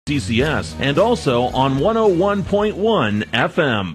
CCS and also on 101.1 FM.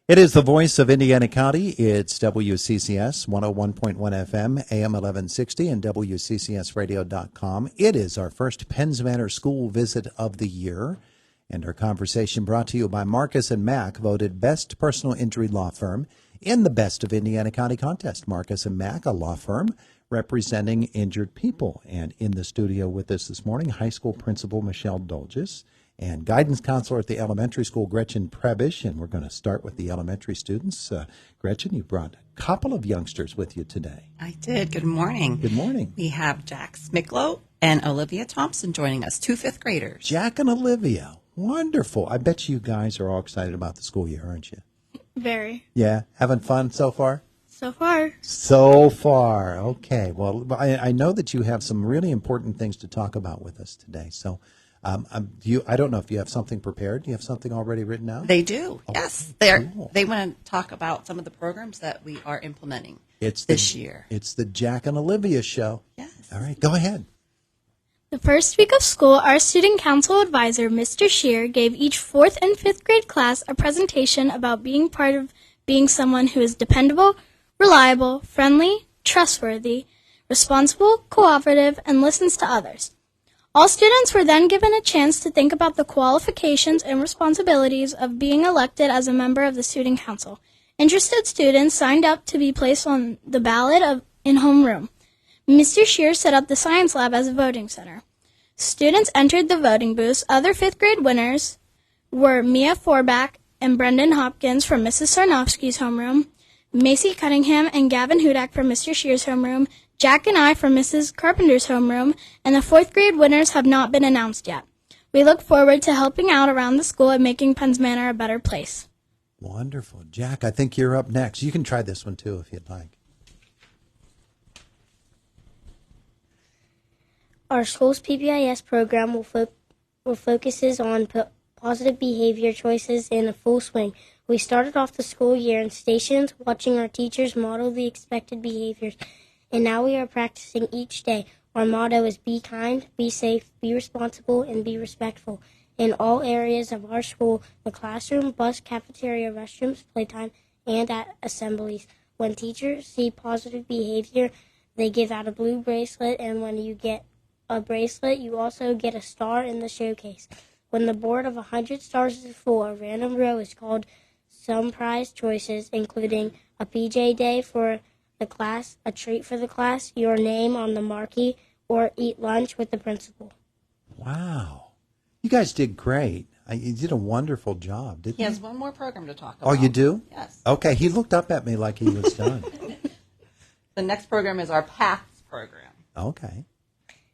It is the voice of Indiana County. It's WCCS 101.1 FM, AM 1160, and WCCSradio.com. It is our first Penns Manor school visit of the year, and our conversation brought to you by Marcus & Mack, voted best personal injury law firm in the Best of Indiana County contest. Marcus & Mack, a law firm representing injured people. And in the studio with us this morning, high school principal Michelle Dolges and guidance counselor at the elementary school, Gretchen Prebish. And we're going to start with the elementary students. Gretchen, you brought a couple of youngsters with you today. I did. Good morning. Good morning. We have Jack Smicklow and Olivia Thompson joining us, two fifth graders. Jack and Olivia. Wonderful. I bet you guys are all excited about the school year, aren't you? Very. Yeah? Having fun so far? So far. So far. Okay. Well, I know that you have some really important things to talk about with us today. So I don't know if you have something prepared. Do you have something already written out? They do. Oh, yes. cool. They want to talk about some of the programs that we are implementing this year. It's the Jack and Olivia show. Yes. All right. Go ahead. The first week of school, our student council advisor, Mr. Shear, gave each 4th and 5th grade class a presentation about being part of being someone who is dependable, reliable, friendly, trustworthy, responsible, cooperative, and listens to others. All students were then given a chance to think about the qualifications and responsibilities of being elected as a member of the student council. Interested students signed up to be placed on the ballot in homeroom. Mr. Shear set up the science lab as a voting center. Students entered the voting booths. Other 5th grade winners were Mia Forbach and Brendan Hopkins from Mrs. Sarnofsky's homeroom, Macy Cunningham and Gavin Hudak from Mr. Shear's homeroom, Jack and I from Mrs. Carpenter's homeroom, and the 4th grade winners have not been announced yet. We look forward to helping out around the school and making Penns Manor a better place. Wonderful. Jack, I think you're up next. You can try this one too if you'd like. Our school's PBIS program will focuses on positive behavior choices in a full swing. We started off the school year in stations, watching our teachers model the expected behaviors, and now we are practicing each day. Our motto is be kind, be safe, be responsible, and be respectful. In all areas of our school, the classroom, bus, cafeteria, restrooms, playtime, and at assemblies. When teachers see positive behavior, they give out a blue bracelet, and when you get a bracelet, you also get a star in the showcase. When the board of 100 stars is full, a random row is called some prize choices, including a PJ day for the class, a treat for the class, your name on the marquee, or eat lunch with the principal. Wow. You guys did great. You did a wonderful job, didn't you? He has one more program to talk about. Oh, you do? Yes. Okay. He looked up at me like he was done. The next program is our PATHS program. Okay.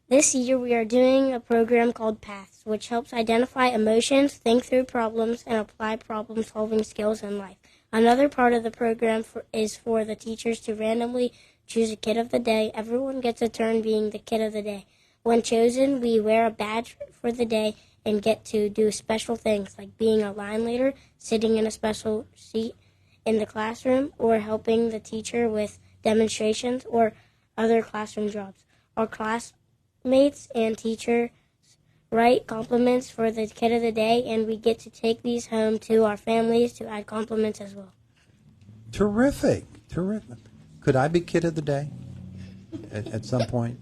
This year we are doing a program called PATHS, which helps identify emotions, think through problems, and apply problem-solving skills in life. Another part of the program is for the teachers to randomly choose a kid of the day. Everyone gets a turn being the kid of the day. When chosen, we wear a badge for the day and get to do special things like being a line leader, sitting in a special seat in the classroom, or helping the teacher with demonstrations or other classroom jobs. Our classmates and teachers write compliments for the kid of the day, and we get to take these home to our families to add compliments as well. Terrific. Terrific. Could I be kid of the day at some point?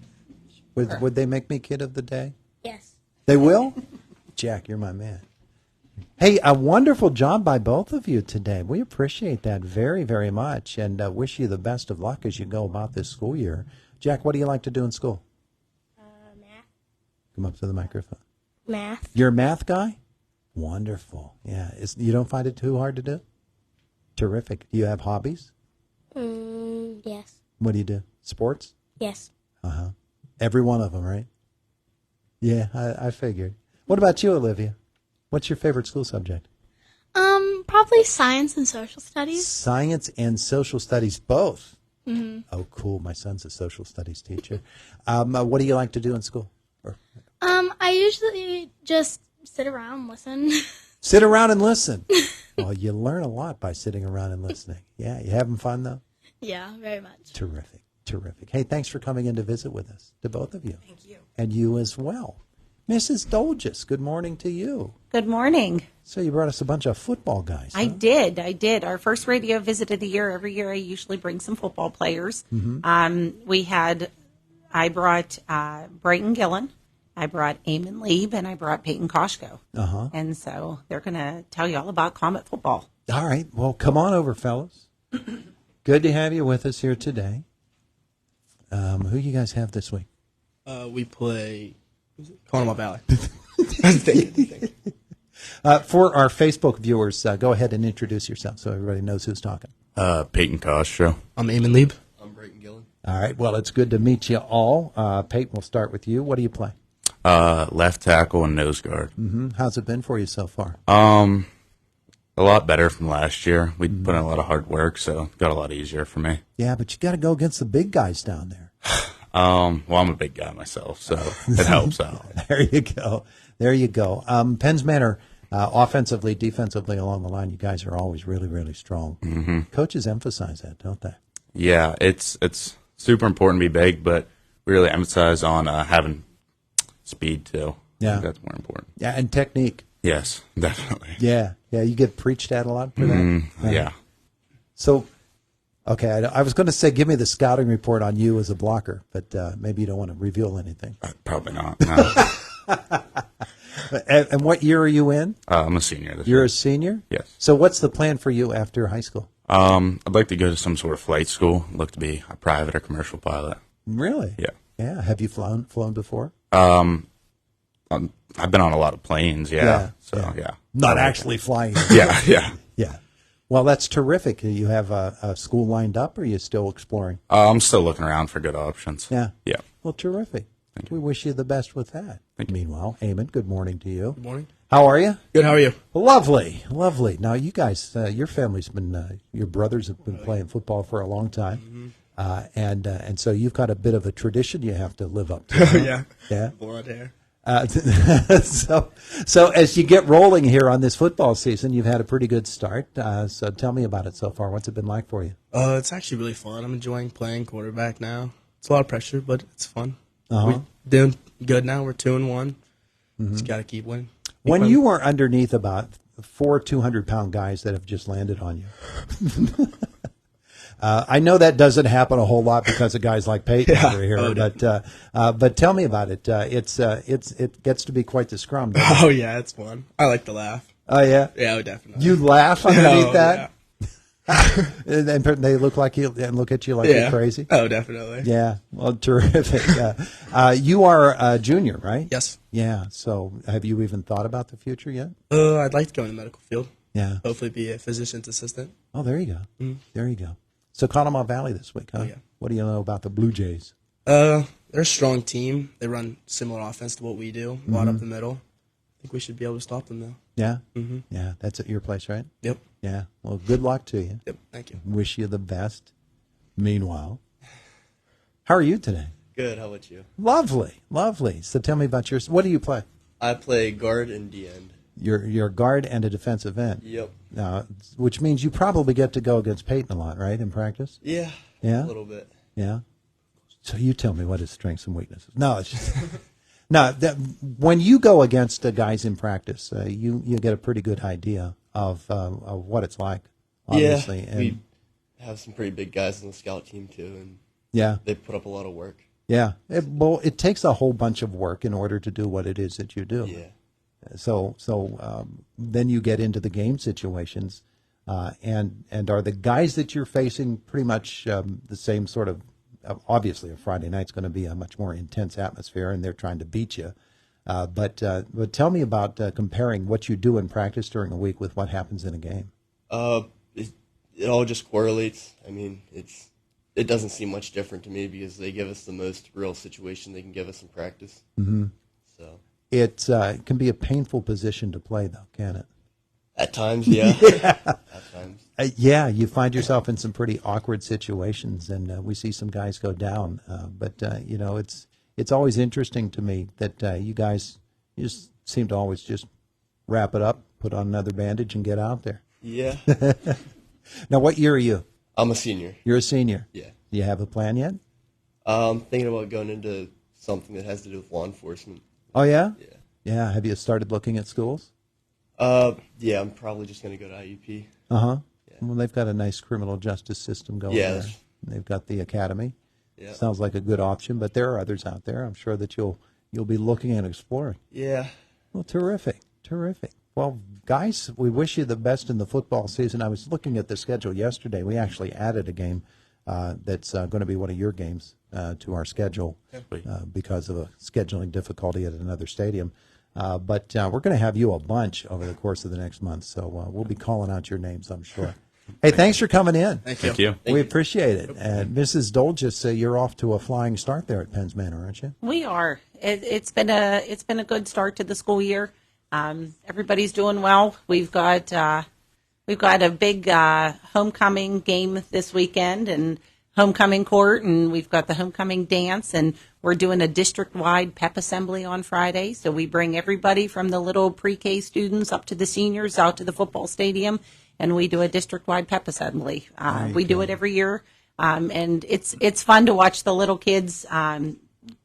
Would they make me kid of the day? Yes. They will? Jack, you're my man. Hey, a wonderful job by both of you today. We appreciate that very, very much, and wish you the best of luck as you go about this school year. Jack, what do you like to do in school? Math. Come up to the microphone. Math. You're a math guy? Wonderful. Yeah. You don't find it too hard to do? Terrific. Do you have hobbies? Yes. What do you do? Sports? Yes. Uh-huh. Every one of them, right? Yeah, I figured. What about you, Olivia? What's your favorite school subject? Probably science and social studies. Science and social studies, both. Mm-hmm. Oh, cool. My son's a social studies teacher. What do you like to do in school? I usually just sit around and listen. Sit around and listen. Well, you learn a lot by sitting around and listening. Yeah, you having fun, though? Yeah, very much. Terrific, terrific. Hey, thanks for coming in to visit with us, to both of you. Thank you. And you as well. Mrs. Dolges, good morning to you. Good morning. So you brought us a bunch of football guys. I did. Our first radio visit of the year. Every year I usually bring some football players. I brought Brayton Gillen, I brought Eamon Lieb, and I brought Peyton Koshko. And so they're going to tell you all about Comet football. All right. Well, come on over, fellas. Good to have you with us here today. Who you guys have this week? We play Conemaugh Valley. For our Facebook viewers, go ahead and introduce yourself so everybody knows who's talking. Peyton Koshko. I'm Eamon Lieb. I'm Brayton Gillen. All right. Well, it's good to meet you all. Peyton, we'll start with you. What do you play? Left tackle and nose guard. How's it been for you so far? A lot better from last year. We put in a lot of hard work, so it got a lot easier for me. Yeah, but you got to go against the big guys down there. Well, I'm a big guy myself, so it helps out. There you go. There you go. Penns Manor, offensively, defensively, along the line, you guys are always really, really strong. Coaches emphasize that, don't they? Yeah, it's super important to be big, but we really emphasize on having speed, too. Yeah. I think that's more important. Yeah, and technique. Yes, definitely. Yeah, you get preached at a lot for that. Yeah. So, okay, I was going to say give me the scouting report on you as a blocker, but maybe you don't want to reveal anything. Probably not. No. And what year are you in? I'm a senior this You're year. a senior? Yes. So what's the plan for you after high school? I'd like to go to some sort of flight school. Look to be a private or commercial pilot. Really? Yeah. Yeah. Have you flown before? I've been on a lot of planes, yeah. Not actually flying. Yeah. Yeah. Well, that's terrific. You have a school lined up, or are you still exploring? I'm still looking around for good options. Yeah. Yeah. Well, terrific. We wish you the best with that. Meanwhile, Eamon, good morning to you. Good morning. How are you? Good, how are you? Lovely, lovely. Now, you guys, your family's been, your brothers have been playing football for a long time, and so you've got a bit of a tradition you have to live up to. Huh? Yeah. Blonde hair. So as you get rolling here on this football season, you've had a pretty good start. So tell me about it so far. What's it been like for you? It's actually really fun. I'm enjoying playing quarterback now. It's a lot of pressure, but it's fun. We're doing good now. We're 2-1. Just got to keep winning. When you are underneath about 4 200-pound guys that have just landed on you, I know that doesn't happen a whole lot because of guys like Peyton over here. But tell me about it. It gets to be quite the scrum. Doesn't it? Oh, yeah, it's fun. I like to laugh. Oh yeah. Yeah, definitely. You laugh underneath that. Yeah. And they look like you and look at you like you're crazy. Oh, definitely. Yeah. Well, terrific. You are a junior, right? Yes. Yeah. So, have you even thought about the future yet? I'd like to go in the medical field. Yeah. Hopefully be a physician's assistant. Oh, there you go. There you go. So, Conemaugh Valley this week, huh? Oh, yeah. What do you know about the Blue Jays? They're a strong team. They run similar offense to what we do. A lot up the middle. I think we should be able to stop them, though. Yeah? Yeah. That's at your place, right? Yep. Yeah. Well, good luck to you. Yep. Thank you. Wish you the best. Meanwhile, how are you today? Good, how about you? Lovely. Lovely. So, tell me about yours. What do you play? I play guard and D-end. You're a guard and a defensive end. Yep. Which means you probably get to go against Peyton a lot, right, in practice? Yeah. Yeah? A little bit. Yeah. So you tell me what his strengths and weaknesses. No, it's just no. When you go against the guys in practice, you get a pretty good idea of what it's like. Obviously, yeah, we have some pretty big guys on the scout team too, and yeah, they put up a lot of work. Yeah, it takes a whole bunch of work in order to do what it is that you do. Yeah. So then you get into the game situations, and are the guys that you're facing pretty much the same sort of? Obviously, a Friday night's going to be a much more intense atmosphere, and they're trying to beat you. But tell me about comparing what you do in practice during a week with what happens in a game. It all just correlates. I mean, it doesn't seem much different to me because they give us the most real situation they can give us in practice. Mm-hmm. So it can be a painful position to play, though, can it? At times, yeah. At times. Yeah, you find yourself in some pretty awkward situations, and we see some guys go down. But it's always interesting to me that you guys just seem to always just wrap it up, put on another bandage, and get out there. Yeah. Now, what year are you? I'm a senior. You're a senior? Yeah. Do you have a plan yet? I'm thinking about going into something that has to do with law enforcement. Oh, yeah? Yeah. Yeah. Have you started looking at schools? Yeah, I'm probably just going to go to IUP. Uh-huh. Yeah. Well, they've got a nice criminal justice system going Yeah, there. that's- They've got the academy. Yeah. Sounds like a good option, but there are others out there. I'm sure that you'll be looking and exploring. Yeah. Well, terrific. Terrific. Well, guys, we wish you the best in the football season. I was looking at the schedule yesterday. We actually added a game that's going to be one of your games to our schedule because of a scheduling difficulty at another stadium. But we're going to have you a bunch over the course of the next month, so we'll be calling out your names, I'm sure. Hey, thanks for coming in. Thank you. We appreciate it. And Mrs. Dolges, you're off to a flying start there at Penns Manor, aren't you? We are. It's been a good start to the school year. Everybody's doing well. We've got a big homecoming game this weekend and homecoming court, and we've got the homecoming dance, and we're doing a district-wide pep assembly on Friday. So we bring everybody from the little pre-K students up to the seniors out to the football stadium, and we do a district-wide pep assembly. We do it every year, and it's fun to watch the little kids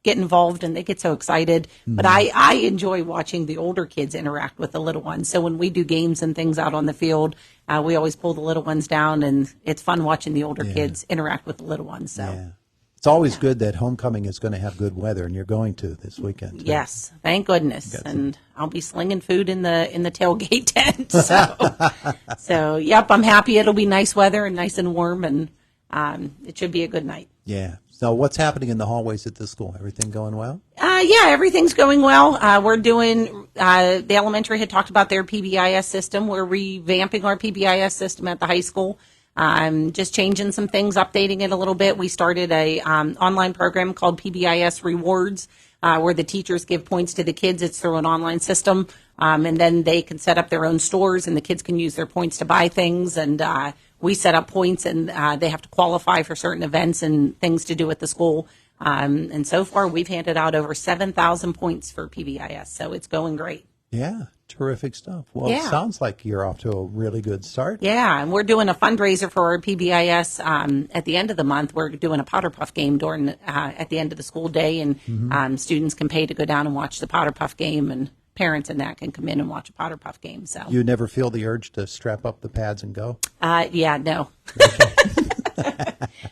get involved, and they get so excited. But I enjoy watching the older kids interact with the little ones. So when we do games and things out on the field, we always pull the little ones down, and it's fun watching the older kids interact with the little ones. So. Yeah. It's always good that homecoming is going to have good weather, and you're going to this weekend. Yes, thank goodness. And I'll be slinging food in the tailgate tent. So yep, I'm happy. It'll be nice weather and nice and warm, and it should be a good night. Yeah. So what's happening in the hallways at the school? Everything going well? Yeah, everything's going well. We're doing, the elementary had talked about their PBIS system. We're revamping our PBIS system at the high school. Just changing some things, updating it a little bit. We started a online program called PBIS Rewards, where the teachers give points to the kids. It's through an online system, and then they can set up their own stores, and the kids can use their points to buy things. And we set up points, and they have to qualify for certain events and things to do at the school. And so far, we've handed out over 7,000 points for PBIS, so it's going great. Yeah. Terrific stuff. Well, Yeah. It sounds like you're off to a really good start. Yeah, and we're doing a fundraiser for our PBIS at the end of the month. We're doing a Powder Puff game during at the end of the school day, and students can pay to go down and watch the Powder Puff game, and parents and that can come in and watch a Powder Puff game. So You never feel the urge to strap up the pads and go? yeah, no.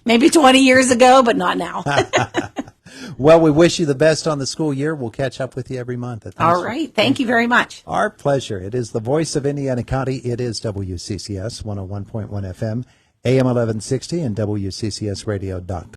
Maybe 20 years ago, but not now. Well, we wish you the best on the school year. We'll catch up with you every month. All right. Thank you very much. Our pleasure. It is the voice of Indiana County. It is WCCS 101.1 FM, AM 1160, and WCCSradio.com.